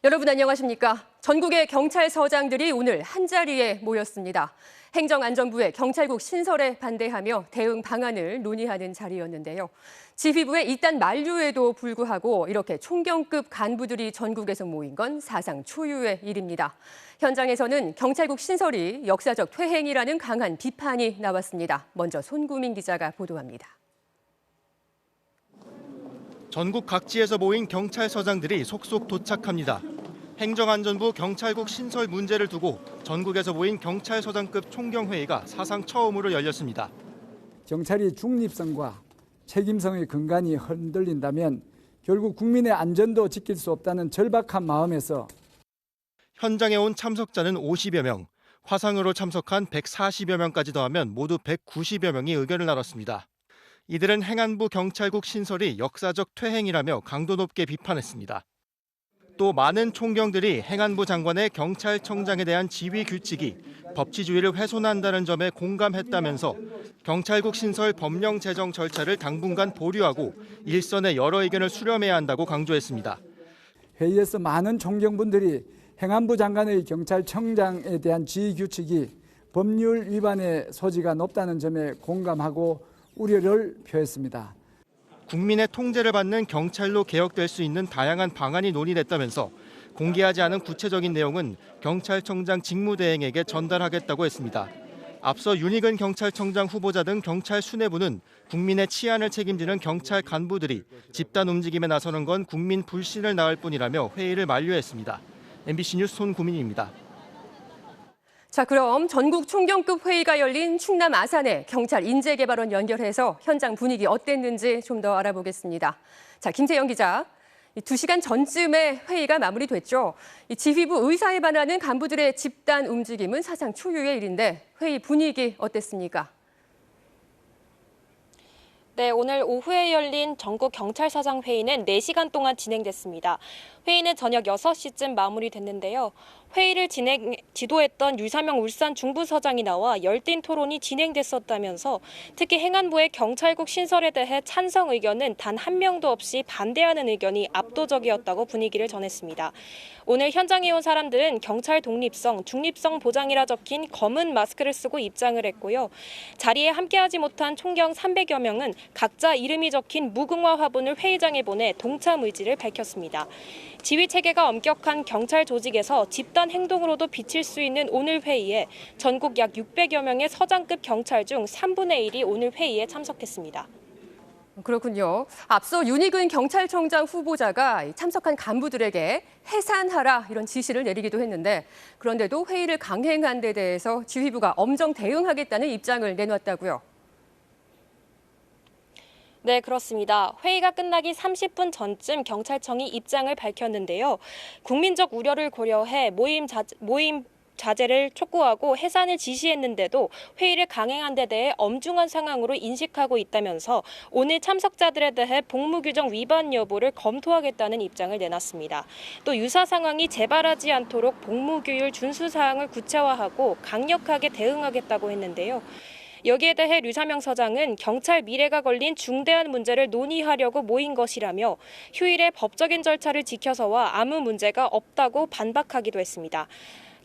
여러분 안녕하십니까? 전국의 경찰서장들이 오늘 한자리에 모였습니다. 행정안전부의 경찰국 신설에 반대하며 대응 방안을 논의하는 자리였는데요. 지휘부의 이딴 만류에도 불구하고 이렇게 총경급 간부들이 전국에서 모인 건 사상 초유의 일입니다. 현장에서는 경찰국 신설이 역사적 퇴행이라는 강한 비판이 나왔습니다. 먼저 손구민 기자가 보도합니다. 전국 각지에서 모인 경찰서장들이 속속 도착합니다. 행정안전부 경찰국 신설 문제를 두고 전국에서 모인 경찰서장급 총경회의가 사상 처음으로 열렸습니다. 경찰이 중립성과 책임성의 근간이 흔들린다면 결국 국민의 안전도 지킬 수 없다는 절박한 마음에서 현장에 온 참석자는 50여 명, 화상으로 참석한 140여 명까지 더하면 모두 190여 명이 의견을 나눴습니다. 이들은 행안부 경찰국 신설이 역사적 퇴행이라며 강도 높게 비판했습니다. 또 많은 총경들이 행안부 장관의 경찰청장에 대한 지휘 규칙이 법치주의를 훼손한다는 점에 공감했다면서 경찰국 신설 법령 제정 절차를 당분간 보류하고 일선의 여러 의견을 수렴해야 한다고 강조했습니다. 회의에서 많은 총경분들이 행안부 장관의 경찰청장에 대한 지휘 규칙이 법률 위반의 소지가 높다는 점에 공감하고 우려를 표했습니다. 국민의 통제를 받는 경찰로 개혁될 수 있는 다양한 방안이 논의됐다면서 공개하지 않은 구체적인 내용은 경찰청장 직무대행에게 전달하겠다고 했습니다. 앞서 윤익은 경찰청장 후보자 등 경찰 수뇌부는 국민의 치안을 책임지는 경찰 간부들이 집단 움직임에 나서는 건 국민 불신을 낳을 뿐이라며 회의를 만류했습니다. MBC 뉴스 손구민입니다. 자, 그럼 전국 총경급 회의가 열린 충남 아산의 경찰 인재개발원 연결해서 현장 분위기 어땠는지 좀 더 알아보겠습니다. 자, 김세영 기자, 2시간 전쯤에 회의가 마무리됐죠. 지휘부 의사에 반하는 간부들의 집단 움직임은 사상 초유의 일인데 회의 분위기 어땠습니까? 네, 오늘 오후에 열린 전국 경찰서장 회의는 4시간 동안 진행됐습니다. 회의는 저녁 6시쯤 마무리됐는데요. 회의를 지도했던 유사명 울산 중부서장이 나와 열띤 토론이 진행됐었다면서 특히 행안부의 경찰국 신설에 대해 찬성 의견은 단 한 명도 없이 반대하는 의견이 압도적이었다고 분위기를 전했습니다. 오늘 현장에 온 사람들은 경찰 독립성, 중립성 보장이라 적힌 검은 마스크를 쓰고 입장을 했고요. 자리에 함께하지 못한 총경 300여 명은 각자 이름이 적힌 무궁화 화분을 회의장에 보내 동참 의지를 밝혔습니다. 지휘 체계가 엄격한 경찰 조직에서 집단 행동으로도 비칠 수 있는 오늘 회의에 전국 약 600여 명의 서장급 경찰 중 3분의 1이 오늘 회의에 참석했습니다. 그렇군요. 앞서 윤익은 경찰청장 후보자가 참석한 간부들에게 해산하라 이런 지시를 내리기도 했는데 그런데도 회의를 강행한 데 대해서 지휘부가 엄정 대응하겠다는 입장을 내놨다고요. 네, 그렇습니다. 회의가 끝나기 30분 전쯤 경찰청이 입장을 밝혔는데요. 국민적 우려를 고려해 모임 자제를 촉구하고 해산을 지시했는데도 회의를 강행한 데 대해 엄중한 상황으로 인식하고 있다면서 오늘 참석자들에 대해 복무규정 위반 여부를 검토하겠다는 입장을 내놨습니다. 또 유사 상황이 재발하지 않도록 복무규율 준수 사항을 구체화하고 강력하게 대응하겠다고 했는데요. 여기에 대해 류사명 서장은 경찰 미래가 걸린 중대한 문제를 논의하려고 모인 것이라며 휴일에 법적인 절차를 지켜서와 아무 문제가 없다고 반박하기도 했습니다.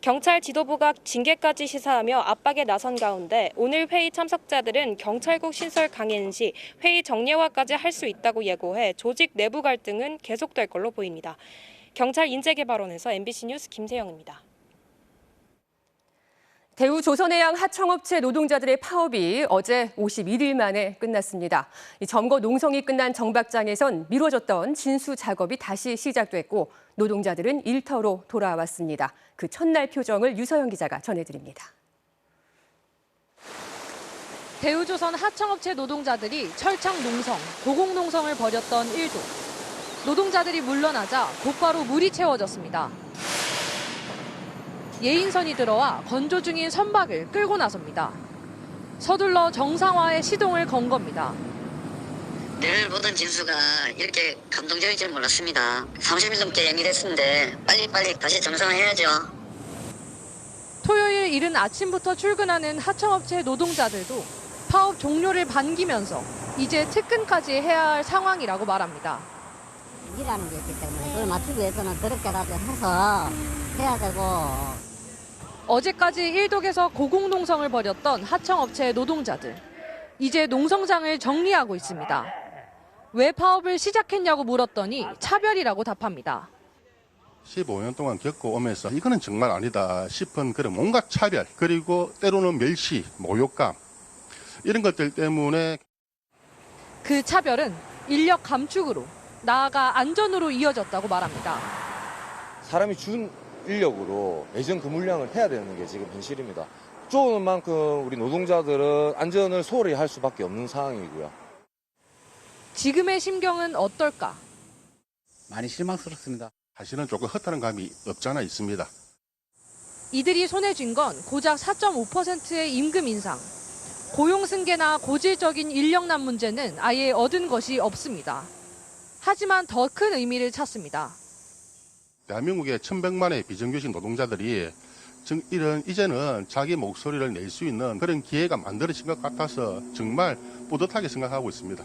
경찰 지도부가 징계까지 시사하며 압박에 나선 가운데 오늘 회의 참석자들은 경찰국 신설 강행 시 회의 정례화까지 할 수 있다고 예고해 조직 내부 갈등은 계속될 걸로 보입니다. 경찰 인재개발원에서 MBC 뉴스 김세영입니다. 대우조선해양 하청업체 노동자들의 파업이 어제 51일 만에 끝났습니다. 점거 농성이 끝난 정박장에선 미뤄졌던 진수 작업이 다시 시작됐고 노동자들은 일터로 돌아왔습니다. 그 첫날 표정을 유서영 기자가 전해드립니다. 대우조선 하청업체 노동자들이 철창 농성, 고공 농성을 벌였던 일도. 노동자들이 물러나자 곧바로 물이 채워졌습니다. 예인선이 들어와 건조 중인 선박을 끌고 나섭니다. 서둘러 정상화에 시동을 건 겁니다. 내일 보던 진수가 이렇게 감동적일 줄 몰랐습니다. 30일 넘게 연기됐는데 빨리 다시 정상화해야죠. 토요일 이른 아침부터 출근하는 하청업체 노동자들도 파업 종료를 반기면서 이제 퇴근까지 해야 할 상황이라고 말합니다. 일하는 게 있기 때문에 그걸 맞추기 위해서는 그렇게라도 해서 해야 되고. 어제까지 일독에서 고공농성을 벌였던 하청업체 노동자들. 이제 농성장을 정리하고 있습니다. 왜 파업을 시작했냐고 물었더니 차별이라고 답합니다. 15년 동안 겪어오면서 이거는 정말 아니다 싶은 그런 온갖 차별, 그리고 때로는 멸시, 모욕감, 이런 것들 때문에 그 차별은 인력 감축으로, 나아가 안전으로 이어졌다고 말합니다. 사람이 준 인력으로 예전 그 물량을 해야 되는 게 지금 현실입니다. 쪼는 만큼 우리 노동자들은 안전을 소홀히 할 수밖에 없는 상황이고요. 지금의 심경은 어떨까? 많이 실망스럽습니다. 사실은 조금 허탈한 감이 없잖아 있습니다. 이들이 손에 쥔 건 고작 4.5%의 임금 인상. 고용 승계나 고질적인 인력난 문제는 아예 얻은 것이 없습니다. 하지만 더 큰 의미를 찾습니다. 대한민국의 1,100만의 비정규직 노동자들이 이제는 자기 목소리를 낼 수 있는 그런 기회가 만들어진 것 같아서 정말 뿌듯하게 생각하고 있습니다.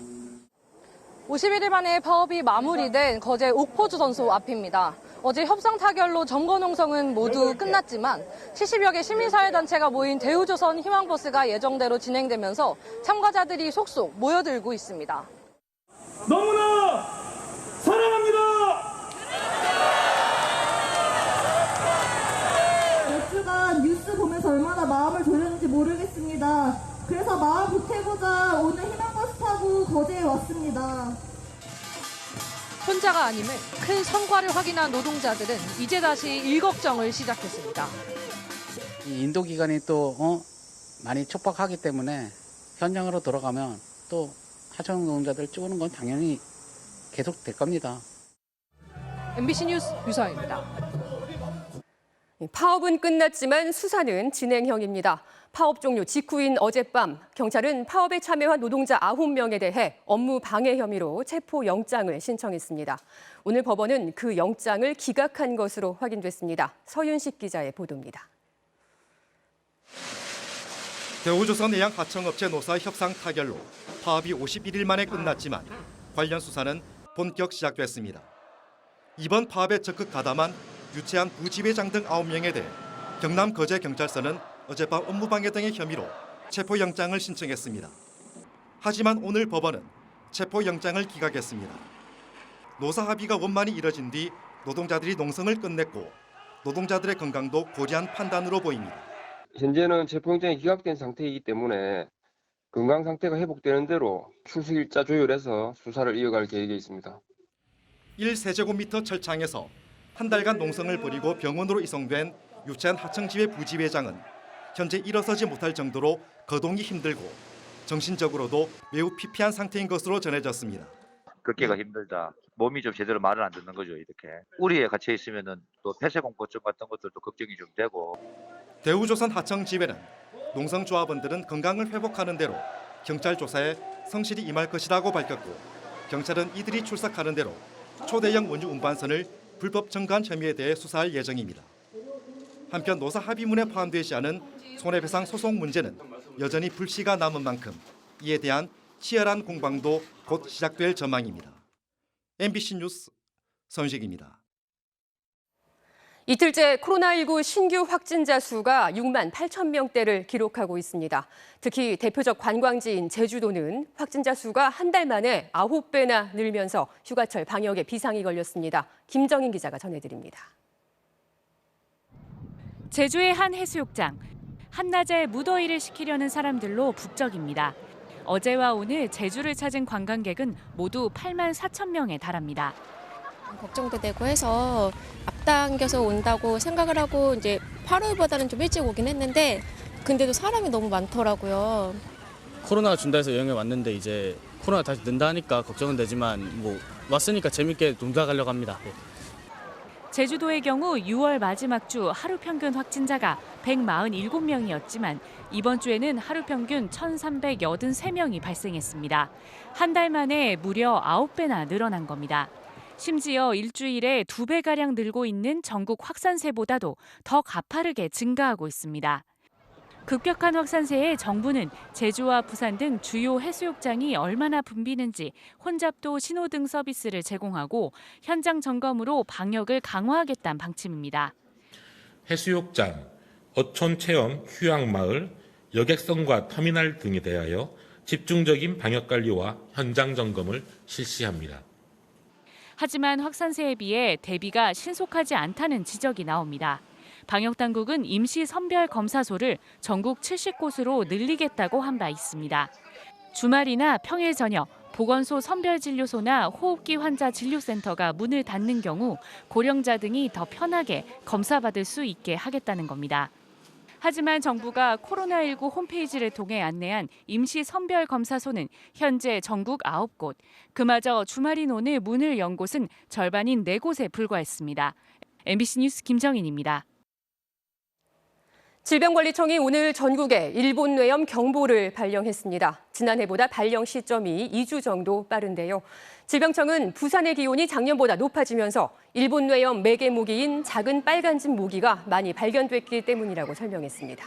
51일 만에 파업이 마무리된 거제 옥포주선소 앞입니다. 어제 협상 타결로 점거농성은 모두 끝났지만 70여 개 시민사회단체가 모인 대우조선 희망버스가 예정대로 진행되면서 참가자들이 속속 모여들고 있습니다. 너무나 사랑합니다. 몇 주간 뉴스 보면서 얼마나 마음을 졸였는지 모르겠습니다. 그래서 마음 보태고자 오늘 희망버스 타고 거제에 왔습니다. 혼자가 아님을 큰 성과를 확인한 노동자들은 이제 다시 일걱정을 시작했습니다. 이 인도 기간이 또 많이 촉박하기 때문에 현장으로 돌아가면 또 하청 노동자들 쪼는 건 당연히 계속될 겁니다. MBC 뉴스 유서입니다. 파업은 끝났지만 수사는 진행형입니다. 파업 종료 직후인 어젯밤 경찰은 파업에 참여한 노동자 9명에 대해 업무 방해 혐의로 체포영장을 신청했습니다. 오늘 법원은 그 영장을 기각한 것으로 확인됐습니다. 서윤식 기자의 보도입니다. 대우조선 해양 하청업체 노사 협상 타결로 파업이 51일 만에 끝났지만 관련 수사는 본격 시작됐습니다. 이번 파업에 적극 가담한 유채한 부지회장 등 9명에 대해 경남 거제경찰서는 어젯밤 업무방해 등의 혐의로 체포영장을 신청했습니다. 하지만 오늘 법원은 체포영장을 기각했습니다. 노사 합의가 원만히 이뤄진 뒤 노동자들이 농성을 끝냈고 노동자들의 건강도 고려한 판단으로 보입니다. 현재는 체포영장이 기각된 상태이기 때문에 건강 상태가 회복되는 대로 출석일자 조율해서 수사를 이어갈 계획에 있습니다. 1세제곱미터 철창에서 한 달간 농성을 벌이고 병원으로 이송된 유채한 하청지회 부지회장은 현재 일어서지 못할 정도로 거동이 힘들고 정신적으로도 매우 피폐한 상태인 것으로 전해졌습니다. 걷기가 힘들다. 몸이 좀 제대로 말을 안 듣는 거죠. 이렇게 우리에 갇혀 있으면은 또 폐쇄공포증 같은 것들도 걱정이 좀 되고. 대우조선 하청지회는 농성조합원들은 건강을 회복하는 대로 경찰 조사에 성실히 임할 것이라고 밝혔고 경찰은 이들이 출석하는 대로 초대형 원유 운반선을 불법 정관 혐의에 대해 수사할 예정입니다. 한편 노사 합의문에 포함되지 않은 손해배상 소송 문제는 여전히 불씨가 남은 만큼 이에 대한 치열한 공방도 곧 시작될 전망입니다. MBC 뉴스 선식입니다. 이틀째 코로나19 신규 확진자 수가 6만 8천 명대를 기록하고 있습니다. 특히 대표적 관광지인 제주도는 확진자 수가 한 달 만에 9배나 늘면서 휴가철 방역에 비상이 걸렸습니다. 김정인 기자가 전해드립니다. 제주의 한 해수욕장. 한낮에 무더위를 식히려는 사람들로 북적입니다. 어제와 오늘 제주를 찾은 관광객은 모두 8만 4천 명에 달합니다. 걱정도 되고 해서 앞당겨서 온다고 생각을 하고 이제 8월보다는 좀 일찍 오긴 했는데 근데도 사람이 너무 많더라고요. 코로나가 준다 해서 여행을 왔는데 이제 코로나 다시 는다 하니까 걱정은 되지만 뭐 왔으니까 재밌게 놀다 가려고 합니다. 제주도의 경우 6월 마지막 주 하루 평균 확진자가 147명이었지만 이번 주에는 하루 평균 1,383명이 발생했습니다. 한 달 만에 무려 9배나 늘어난 겁니다. 심지어 일주일에 2배가량 늘고 있는 전국 확산세보다도 더 가파르게 증가하고 있습니다. 급격한 확산세에 정부는 제주와 부산 등 주요 해수욕장이 얼마나 붐비는지 혼잡도 신호등 서비스를 제공하고 현장 점검으로 방역을 강화하겠다는 방침입니다. 해수욕장, 어촌체험 휴양마을, 여객선과 터미널 등에 대하여 집중적인 방역관리와 현장 점검을 실시합니다. 하지만 확산세에 비해 대비가 신속하지 않다는 지적이 나옵니다. 방역당국은 임시 선별 검사소를 전국 70곳으로 늘리겠다고 한 바 있습니다. 주말이나 평일 저녁, 보건소 선별진료소나 호흡기 환자 진료센터가 문을 닫는 경우 고령자 등이 더 편하게 검사받을 수 있게 하겠다는 겁니다. 하지만 정부가 코로나19 홈페이지를 통해 안내한 임시 선별 검사소는 현재 전국 9곳, 그마저 주말인 오늘 문을 연 곳은 절반인 4곳에 불과했습니다. MBC 뉴스 김정인입니다. 질병관리청이 오늘 전국에 일본 뇌염 경보를 발령했습니다. 지난해보다 발령 시점이 2주 정도 빠른데요. 질병청은 부산의 기온이 작년보다 높아지면서 일본 뇌염 매개 모기인 작은 빨간집 모기가 많이 발견됐기 때문이라고 설명했습니다.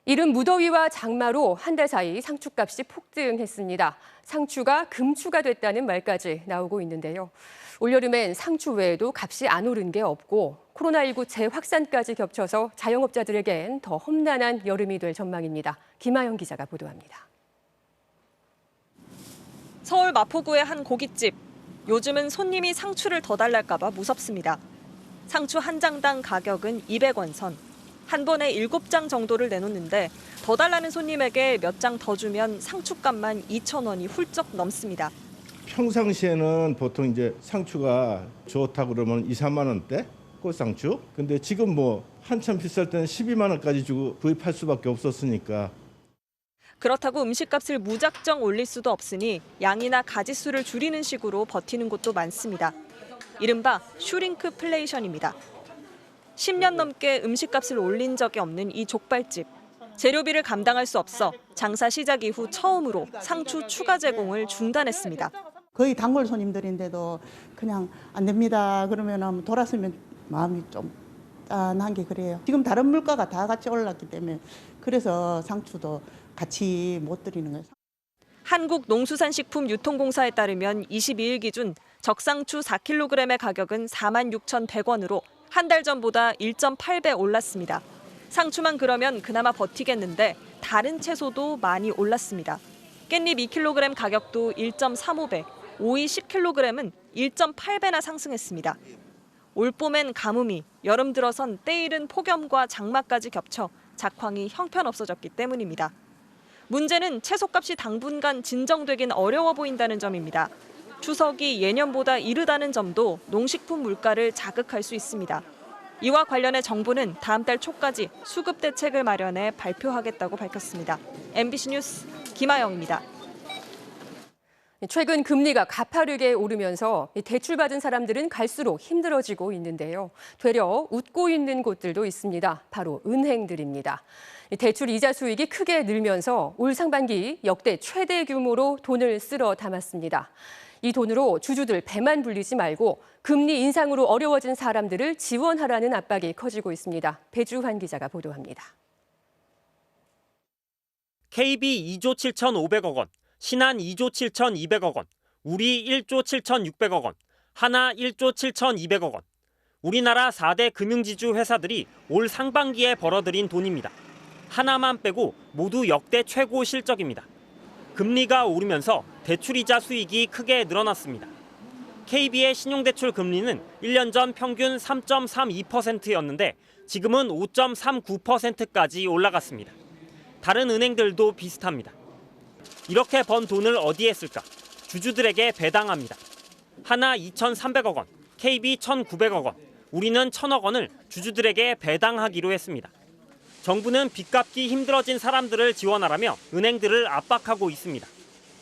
이른 무더위와 장마로 한 달 사이 상추값이 폭등했습니다. 상추가 금추가 됐다는 말까지 나오고 있는데요. 올여름엔 상추 외에도 값이 안 오른 게 없고 코로나19 재확산까지 겹쳐서 자영업자들에겐 더 험난한 여름이 될 전망입니다. 김아영 기자가 보도합니다. 서울 마포구의 한 고깃집. 요즘은 손님이 상추를 더 달랄까 봐 무섭습니다. 상추 한 장당 가격은 200원 선. 한 번에 7장 정도를 내놓는데 더 달라는 손님에게 몇 장 더 주면 상추값만 2,000원이 훌쩍 넘습니다. 평상시에는 보통 이제 상추가 좋다 그러면 2, 3만 원대 꽃상추. 근데 지금 뭐 한참 비쌀 때는 12만 원까지 주고 구입할 수밖에 없었으니까. 그렇다고 음식값을 무작정 올릴 수도 없으니 양이나 가짓수를 줄이는 식으로 버티는 곳도 많습니다. 이른바 슈링크플레이션입니다. 10년 넘게 음식값을 올린 적이 없는 이 족발집. 재료비를 감당할 수 없어 장사 시작 이후 처음으로 상추 추가 제공을 중단했습니다. 거의 단골 손님들인데도 그냥 안 됩니다. 그러면 돌아서면 마음이 좀 짠한 게 그래요. 지금 다른 물가가 다 같이 올랐기 때문에 그래서 상추도 같이 못 드리는 거예요. 한국농수산식품유통공사에 따르면 22일 기준 적상추 4kg의 가격은 46,100원으로 한 달 전보다 1.8배 올랐습니다. 상추만 그러면 그나마 버티겠는데 다른 채소도 많이 올랐습니다. 깻잎 2kg 가격도 1.35배, 오이 10kg은 1.8배나 상승했습니다. 올봄엔 가뭄이, 여름 들어선 때이른 폭염과 장마까지 겹쳐 작황이 형편없어졌기 때문입니다. 문제는 채소값이 당분간 진정되긴 어려워 보인다는 점입니다. 추석이 예년보다 이르다는 점도 농식품 물가를 자극할 수 있습니다. 이와 관련해 정부는 다음 달 초까지 수급 대책을 마련해 발표하겠다고 밝혔습니다. MBC 뉴스 김아영입니다. 최근 금리가 가파르게 오르면서 대출받은 사람들은 갈수록 힘들어지고 있는데요. 되려 웃고 있는 곳들도 있습니다. 바로 은행들입니다. 대출 이자 수익이 크게 늘면서 올 상반기 역대 최대 규모로 돈을 쓸어 담았습니다. 이 돈으로 주주들 배만 불리지 말고 금리 인상으로 어려워진 사람들을 지원하라는 압박이 커지고 있습니다. 배주환 기자가 보도합니다. KB 2조 7,500억 원, 신한 2조 7,200억 원, 우리 1조 7,600억 원, 하나 1조 7,200억 원. 우리나라 4대 금융지주 회사들이 올 상반기에 벌어들인 돈입니다. 하나만 빼고 모두 역대 최고 실적입니다. 금리가 오르면서 대출이자 수익이 크게 늘어났습니다. KB의 신용대출 금리는 1년 전 평균 3.32%였는데 지금은 5.39%까지 올라갔습니다. 다른 은행들도 비슷합니다. 이렇게 번 돈을 어디에 쓸까? 주주들에게 배당합니다. 하나 2,300억 원, KB 1,900억 원, 우리는 1,000억 원을 주주들에게 배당하기로 했습니다. 정부는 빚 갚기 힘들어진 사람들을 지원하라며 은행들을 압박하고 있습니다.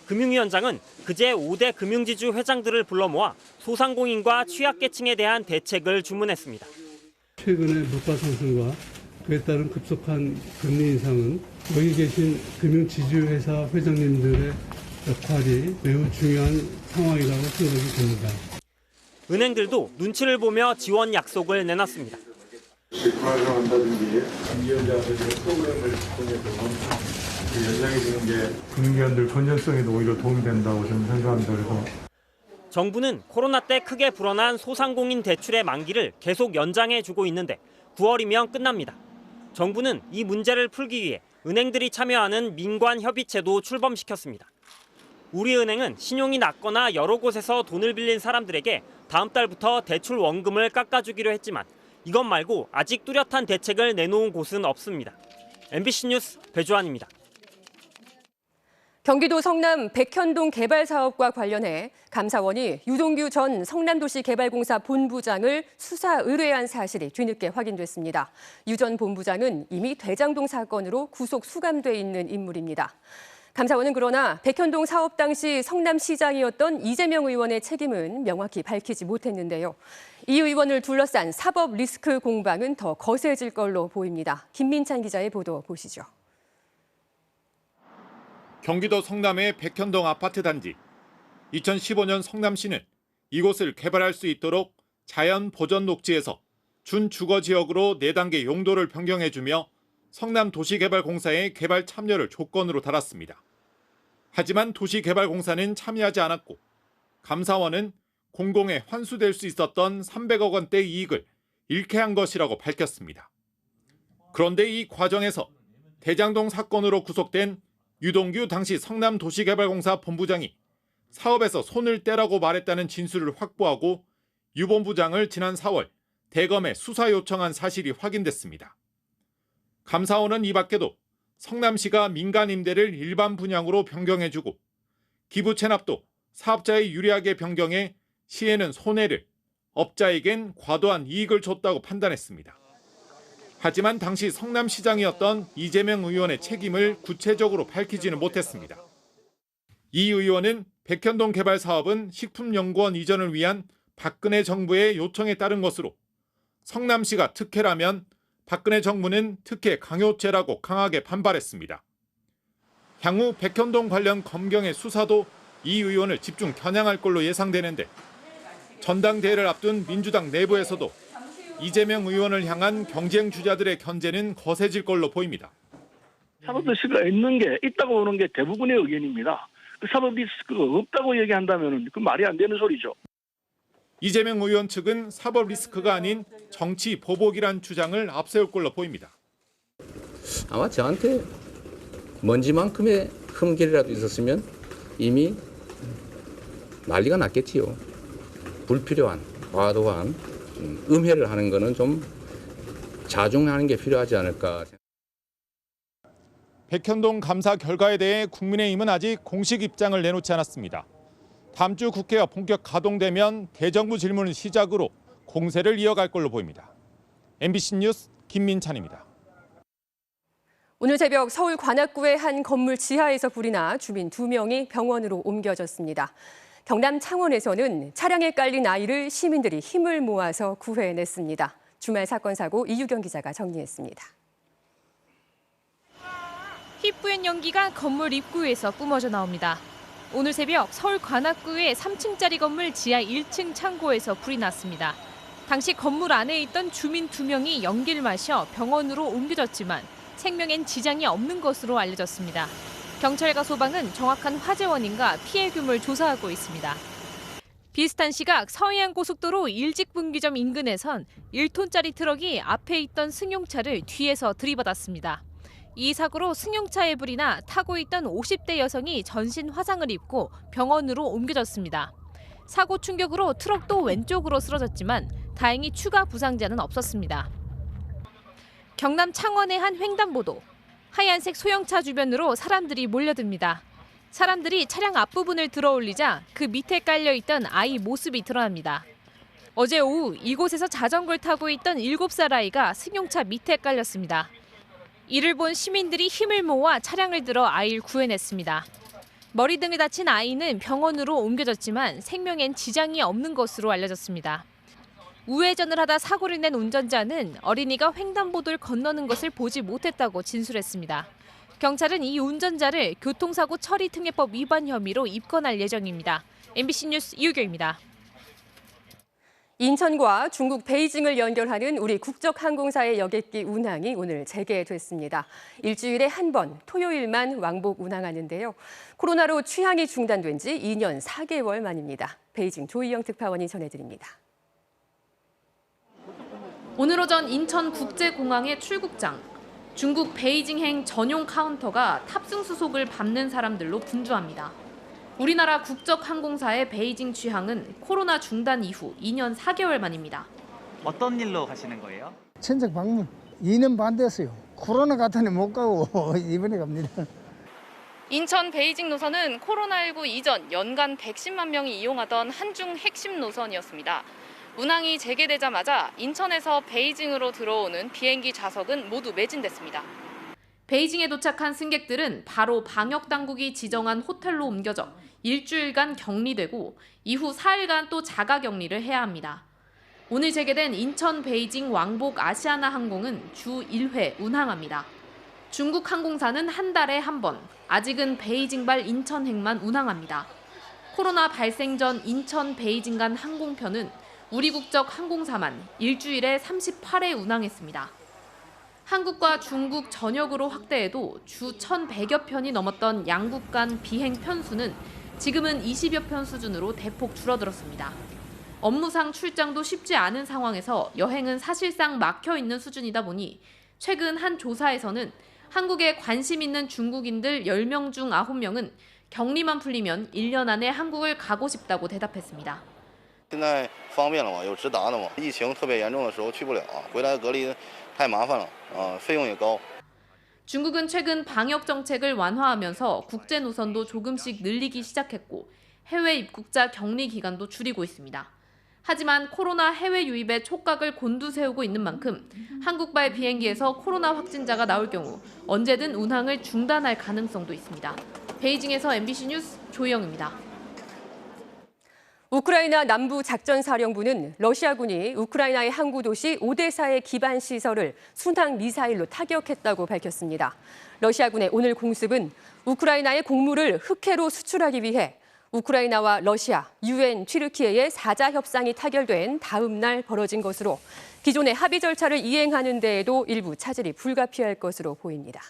금융위원장은 그제 5대 금융지주 회장들을 불러 모아 소상공인과 취약계층에 대한 대책을 주문했습니다. 최근의 물가 상승과 그에 따른 급속한 금리 인상은 여기 계신 금융지주회사 회장님들의 역할이 매우 중요한 상황이라고 생각이 됩니다. 은행들도 눈치를 보며 지원 약속을 내놨습니다. 직관을 한다든지 공기현장에서 프로그램을 통해서 연장해주는 게 공기현들 건전성에도 오히려 도움이 된다고 저는 생각합니다. 그래서 정부는 코로나 때 크게 불어난 소상공인 대출의 만기를 계속 연장해주고 있는데 9월이면 끝납니다. 정부는 이 문제를 풀기 위해 은행들이 참여하는 민관협의체도 출범시켰습니다. 우리은행은 신용이 낮거나 여러 곳에서 돈을 빌린 사람들에게 다음 달부터 대출 원금을 깎아주기로 했지만 이것 말고 아직 뚜렷한 대책을 내놓은 곳은 없습니다. MBC 뉴스 배주환입니다. 경기도 성남 백현동 개발 사업과 관련해 감사원이 유동규 전 성남도시개발공사 본부장을 수사 의뢰한 사실이 뒤늦게 확인됐습니다. 유 전 본부장은 이미 대장동 사건으로 구속 수감돼 있는 인물입니다. 감사원은 그러나 백현동 사업 당시 성남시장이었던 이재명 의원의 책임은 명확히 밝히지 못했는데요. 이 의원을 둘러싼 사법 리스크 공방은 더 거세질 걸로 보입니다. 김민찬 기자의 보도 보시죠. 경기도 성남의 백현동 아파트 단지. 2015년 성남시는 이곳을 개발할 수 있도록 자연 보전 녹지에서 준주거 지역으로 4단계 용도를 변경해주며 성남도시개발공사의 개발 참여를 조건으로 달았습니다. 하지만 도시개발공사는 참여하지 않았고 감사원은 공공에 환수될 수 있었던 300억 원대 이익을 잃게 한 것이라고 밝혔습니다. 그런데 이 과정에서 대장동 사건으로 구속된 유동규 당시 성남도시개발공사 본부장이 사업에서 손을 떼라고 말했다는 진술을 확보하고 유 본부장을 지난 4월 대검에 수사 요청한 사실이 확인됐습니다. 감사원은 이 밖에도 성남시가 민간 임대를 일반 분양으로 변경해주고 기부 체납도 사업자에 유리하게 변경해 시에는 손해를, 업자에겐 과도한 이익을 줬다고 판단했습니다. 하지만 당시 성남시장이었던 이재명 의원의 책임을 구체적으로 밝히지는 못했습니다. 이 의원은 백현동 개발 사업은 식품연구원 이전을 위한 박근혜 정부의 요청에 따른 것으로 성남시가 특혜라면 박근혜 정부는 특혜 강요죄라고 강하게 반발했습니다. 향후 백현동 관련 검경의 수사도 이 의원을 집중 겨냥할 걸로 예상되는데 전당대회를 앞둔 민주당 내부에서도 이재명 의원을 향한 경쟁 주자들의 견제는 거세질 걸로 보입니다. 사법 리스크가 있는 게 있다고 보는 게 대부분의 의견입니다. 그 사법 리스크가 없다고 얘기한다면 그 말이 안 되는 소리죠. 이재명 의원 측은 사법 리스크가 아닌 정치 보복이란 주장을 앞세울 걸로 보입니다. 아마 저한테 먼지만큼의 흠결이라도 있었으면 이미 난리가 났겠지요. 불필요한, 과도한 음해를 하는 것은 좀 자중하는 게 필요하지 않을까. 백현동 감사 결과에 대해 국민의힘은 아직 공식 입장을 내놓지 않았습니다. 다음 주 국회가 본격 가동되면 대정부 질문을 시작으로 공세를 이어갈 걸로 보입니다. MBC 뉴스 김민찬입니다. 오늘 새벽 서울 관악구의 한 건물 지하에서 불이 나 주민 2명이 병원으로 옮겨졌습니다. 경남 창원에서는 차량에 깔린 아이를 시민들이 힘을 모아서 구해냈습니다. 주말 사건 사고 이유경 기자가 정리했습니다. 희뿌연 연기가 건물 입구에서 뿜어져 나옵니다. 오늘 새벽 서울 관악구의 3층짜리 건물 지하 1층 창고에서 불이 났습니다. 당시 건물 안에 있던 주민 2명이 연기를 마셔 병원으로 옮겨졌지만 생명엔 지장이 없는 것으로 알려졌습니다. 경찰과 소방은 정확한 화재 원인과 피해 규모를 조사하고 있습니다. 비슷한 시각 서해안고속도로 일직분기점 인근에선 1톤짜리 트럭이 앞에 있던 승용차를 뒤에서 들이받았습니다. 이 사고로 승용차에 불이 나 타고 있던 50대 여성이 전신 화상을 입고 병원으로 옮겨졌습니다. 사고 충격으로 트럭도 왼쪽으로 쓰러졌지만 다행히 추가 부상자는 없었습니다. 경남 창원의 한 횡단보도. 하얀색 소형차 주변으로 사람들이 몰려듭니다. 사람들이 차량 앞부분을 들어올리자 그 밑에 깔려있던 아이 모습이 드러납니다. 어제 오후 이곳에서 자전거를 타고 있던 7살 아이가 승용차 밑에 깔렸습니다. 이를 본 시민들이 힘을 모아 차량을 들어 아이를 구해냈습니다. 머리 등을 다친 아이는 병원으로 옮겨졌지만 생명엔 지장이 없는 것으로 알려졌습니다. 우회전을 하다 사고를 낸 운전자는 어린이가 횡단보도를 건너는 것을 보지 못했다고 진술했습니다. 경찰은 이 운전자를 교통사고 처리 특례법 위반 혐의로 입건할 예정입니다. MBC 뉴스 이유경입니다. 인천과 중국 베이징을 연결하는 우리 국적항공사의 여객기 운항이 오늘 재개됐습니다. 일주일에 한 번, 토요일만 왕복 운항하는데요. 코로나로 취항이 중단된 지 2년 4개월 만입니다. 베이징 조희영 특파원이 전해드립니다. 오늘 오전 인천국제공항의 출국장. 중국 베이징행 전용 카운터가 탑승 수속을 밟는 사람들로 분주합니다. 우리나라 국적항공사의 베이징 취항은 코로나 중단 이후 2년 4개월 만입니다. 어떤 일로 가시는 거예요? 친척 방문 2년 반 됐어요. 코로나 같으니 못 가고 이번에 갑니다. 인천 베이징 노선은 코로나19 이전 연간 110만 명이 이용하던 한중 핵심 노선이었습니다. 운항이 재개되자마자 인천에서 베이징으로 들어오는 비행기 좌석은 모두 매진됐습니다. 베이징에 도착한 승객들은 바로 방역당국이 지정한 호텔로 옮겨져 일주일간 격리되고 이후 4일간 또 자가격리를 해야 합니다. 오늘 재개된 인천 베이징 왕복 아시아나 항공은 주 1회 운항합니다. 중국 항공사는 한 달에 한 번, 아직은 베이징발 인천행만 운항합니다. 코로나 발생 전 인천 베이징 간 항공편은 우리 국적 항공사만 일주일에 38회 운항했습니다. 한국과 중국 전역으로 확대해도 주 1,100여 편이 넘었던 양국 간 비행 편수는 지금은 20여 편 수준으로 대폭 줄어들었습니다. 업무상 출장도 쉽지 않은 상황에서 여행은 사실상 막혀 있는 수준이다 보니 최근 한 조사에서는 한국에 관심 있는 중국인들 10명 중 9명은 격리만 풀리면 1년 안에 한국을 가고 싶다고 대답했습니다. 现在方便了嘛，有直达的嘛。疫情特别严重的时候去不了，回来隔离太麻烦了，费用也高。 중국은 최근 방역 정책을 완화하면서 국제 노선도 조금씩 늘리기 시작했고 해외 입국자 격리 기간도 줄이고 있습니다. 하지만 코로나 해외 유입에 촉각을 곤두세우고 있는 만큼 한국발 비행기에서 코로나 확진자가 나올 경우 언제든 운항을 중단할 가능성도 있습니다. 베이징에서 MBC 뉴스 조희영입니다. 우크라이나 남부 작전사령부는 러시아군이 우크라이나의 항구 도시 오데사의 기반 시설을 순항 미사일로 타격했다고 밝혔습니다. 러시아군의 오늘 공습은 우크라이나의 곡물을 흑해로 수출하기 위해 우크라이나와 러시아, UN, 튀르키예의 사자 협상이 타결된 다음 날 벌어진 것으로 기존의 합의 절차를 이행하는 데에도 일부 차질이 불가피할 것으로 보입니다.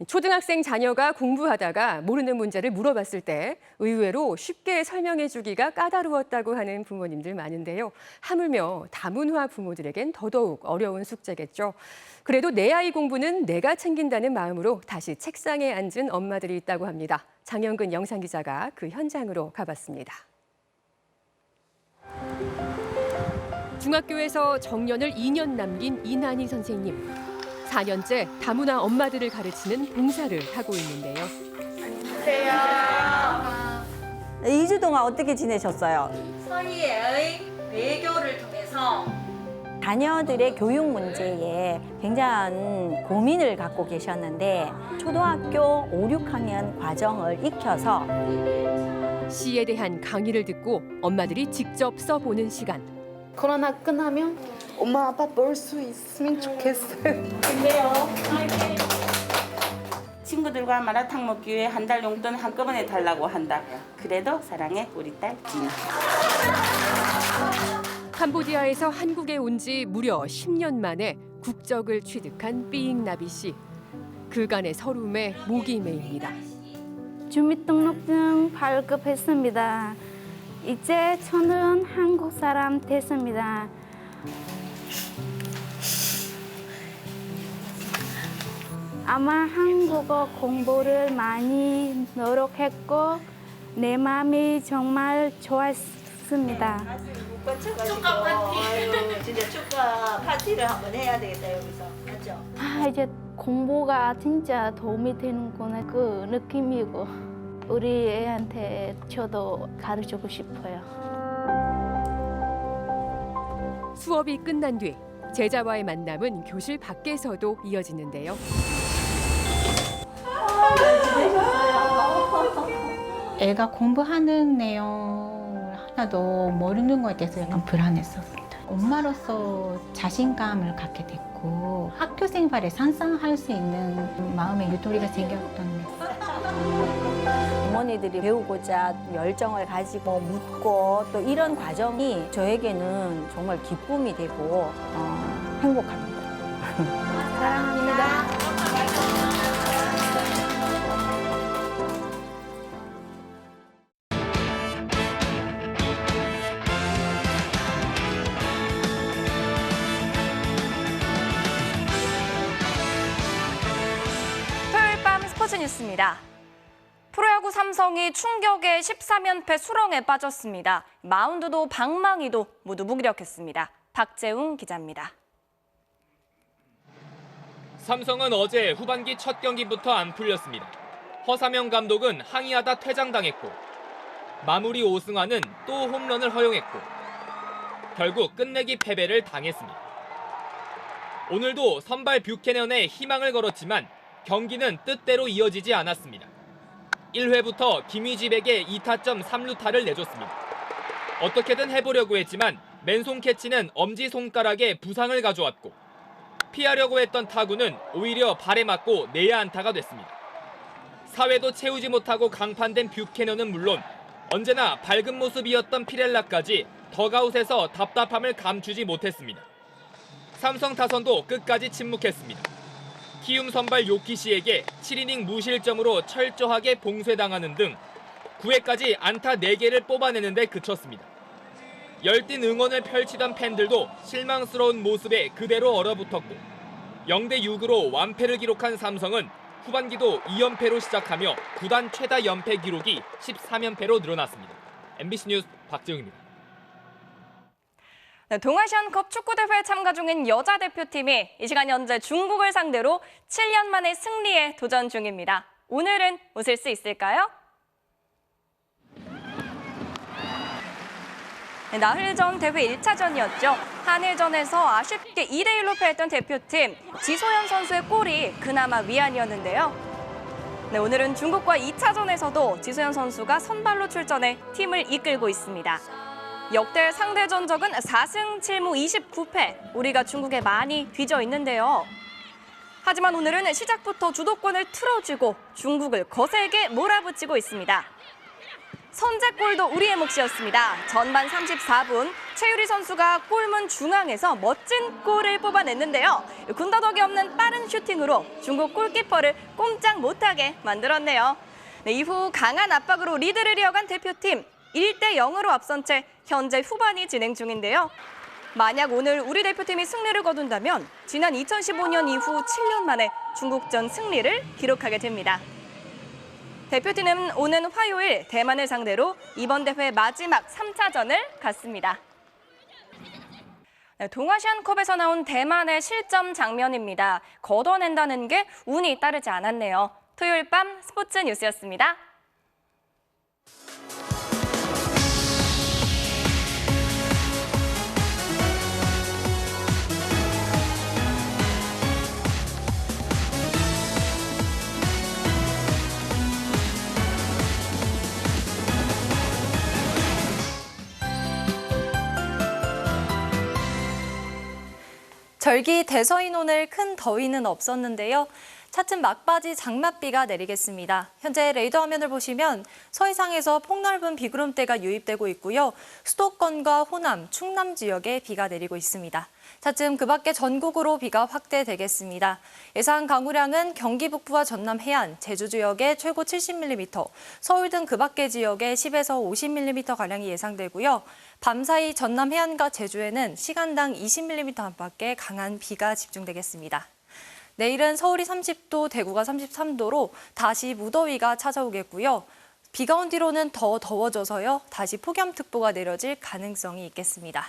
초등학생 자녀가 공부하다가 모르는 문제를 물어봤을 때 의외로 쉽게 설명해 주기가 까다로웠다고 하는 부모님들 많은데요. 하물며 다문화 부모들에겐 더더욱 어려운 숙제겠죠. 그래도 내 아이 공부는 내가 챙긴다는 마음으로 다시 책상에 앉은 엄마들이 있다고 합니다. 장영근 영상기자가 그 현장으로 가봤습니다. 중학교에서 정년을 2년 남긴 이난희 선생님. 4년째 다문화 엄마들을 가르치는 봉사를 하고 있는데요. 안녕하세요. 2주 동안 어떻게 지내셨어요? 서희의 외교를 통해서 자녀들의 교육 문제에 굉장한 고민을 갖고 계셨는데 초등학교 5, 6학년 과정을 익혀서 시에 대한 강의를 듣고 엄마들이 직접 써보는 시간. 코로나 끝나면 엄마 아빠 볼 수 있으면 좋겠어요. 근데요. 친구들과 마라탕 먹기 위해 한 달 용돈 한꺼번에 달라고 한다. 그래도 사랑해 우리 딸 진아. 캄보디아에서 한국에 온 지 무려 10년 만에 국적을 취득한 삐잉나비 씨. 그간의 서름에 목이 메입니다. 주민등록증 발급했습니다. 이제 저는 한국 사람 됐습니다. 아마 한국어 공부를 많이 노력했고 내 마음이 정말 좋았습니다. 축하 파티. 진짜 축하 파티를 한번 해야 되겠다 여기서. 맞죠? 이제 공부가 진짜 도움이 되는구나 그 느낌이고 우리 애한테 저도 가르치고 싶어요. 수업이 끝난 뒤 제자와의 만남은 교실 밖에서도 이어지는데요. 애가 공부하는 내용을 하나도 모르는 것에 대해서 약간 불안했었습니다. 엄마로서 자신감을 갖게 됐고 학교 생활에 상상할 수 있는 마음의 유도리가 생겼던 어머니들이 배우고자 열정을 가지고 묻고 또 이런 과정이 저에게는 정말 기쁨이 되고 행복합니다. 사랑합니다. 토요일 밤 스포츠 뉴스입니다. 프로야구 삼성이 충격의 13연패 수렁에 빠졌습니다. 마운드도 방망이도 모두 무기력했습니다. 박재웅 기자입니다. 삼성은 어제 후반기 첫 경기부터 안 풀렸습니다. 허삼영 감독은 항의하다 퇴장당했고 마무리 오승환은 또 홈런을 허용했고 결국 끝내기 패배를 당했습니다. 오늘도 선발 뷰캐넌에 희망을 걸었지만 경기는 뜻대로 이어지지 않았습니다. 1회부터 김희집에게 2타점 3루타를 내줬습니다. 어떻게든 해보려고 했지만 맨손 캐치는 엄지손가락에 부상을 가져왔고 피하려고 했던 타구는 오히려 발에 맞고 내야 안타가 됐습니다. 사회도 채우지 못하고 강판된 뷰캐넌은 물론 언제나 밝은 모습이었던 피렐라까지 덕아웃에서 답답함을 감추지 못했습니다. 삼성 타선도 끝까지 침묵했습니다. 키움 선발 요키시에게 7이닝 무실점으로 철저하게 봉쇄당하는 등 9회까지 안타 4개를 뽑아내는데 그쳤습니다. 열띤 응원을 펼치던 팬들도 실망스러운 모습에 그대로 얼어붙었고 0대6으로 완패를 기록한 삼성은 후반기도 2연패로 시작하며 구단 최다 연패 기록이 13연패로 늘어났습니다. MBC 뉴스 박재웅입니다. 동아시안컵 축구대회에 참가 중인 여자 대표팀이 이 시간 현재 중국을 상대로 7년 만의 승리에 도전 중입니다. 오늘은 웃을 수 있을까요? 나흘 전 대회 1차전이었죠. 한일전에서 아쉽게 2대1로 패했던 대표팀, 지소연 선수의 골이 그나마 위안이었는데요. 오늘은 중국과 2차전에서도 지소연 선수가 선발로 출전해 팀을 이끌고 있습니다. 역대 상대 전적은 4승 7무 29패, 우리가 중국에 많이 뒤져 있는데요. 하지만 오늘은 시작부터 주도권을 틀어쥐고 중국을 거세게 몰아붙이고 있습니다. 선제골도 우리의 몫이었습니다. 전반 34분 최유리 선수가 골문 중앙에서 멋진 골을 뽑아냈는데요. 군더더기 없는 빠른 슈팅으로 중국 골키퍼를 꼼짝 못하게 만들었네요. 이후 강한 압박으로 리드를 이어간 대표팀, 1대0으로 앞선 채 현재 후반이 진행 중인데요. 만약 오늘 우리 대표팀이 승리를 거둔다면 지난 2015년 이후 7년 만에 중국전 승리를 기록하게 됩니다. 대표팀은 오는 화요일 대만을 상대로 이번 대회 마지막 3차전을 갖습니다. 동아시안컵에서 나온 대만의 실점 장면입니다. 걷어낸다는 게 운이 따르지 않았네요. 토요일 밤 스포츠 뉴스였습니다. 절기 대서인 오늘 큰 더위는 없었는데요. 차츰 막바지 장맛비가 내리겠습니다. 현재 레이더 화면을 보시면 서해상에서 폭넓은 비구름대가 유입되고 있고요. 수도권과 호남, 충남 지역에 비가 내리고 있습니다. 차츰 그 밖에 전국으로 비가 확대되겠습니다. 예상 강우량은 경기 북부와 전남 해안, 제주 지역에 최고 70mm, 서울 등 그 밖의 지역에 10에서 50mm가량이 예상되고요. 밤사이 전남 해안과 제주에는 시간당 20mm 안팎의 강한 비가 집중되겠습니다. 내일은 서울이 30도, 대구가 33도로 다시 무더위가 찾아오겠고요. 비가 온 뒤로는 더 더워져서요. 다시 폭염특보가 내려질 가능성이 있겠습니다.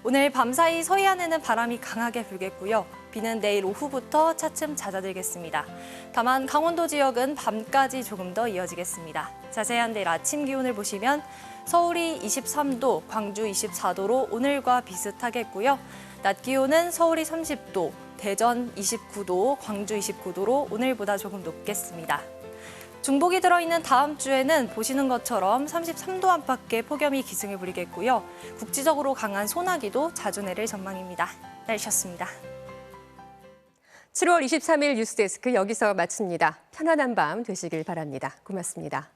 오늘 밤사이 서해안에는 바람이 강하게 불겠고요. 비는 내일 오후부터 차츰 잦아들겠습니다. 다만 강원도 지역은 밤까지 조금 더 이어지겠습니다. 자세한 내일 아침 기온을 보시면 서울이 23도, 광주 24도로 오늘과 비슷하겠고요. 낮 기온은 서울이 30도, 대전 29도, 광주 29도로 오늘보다 조금 높겠습니다. 중복이 들어있는 다음 주에는 보시는 것처럼 33도 안팎의 폭염이 기승을 부리겠고요. 국지적으로 강한 소나기도 자주 내릴 전망입니다. 날씨였습니다. 7월 23일 뉴스데스크 여기서 마칩니다. 편안한 밤 되시길 바랍니다. 고맙습니다.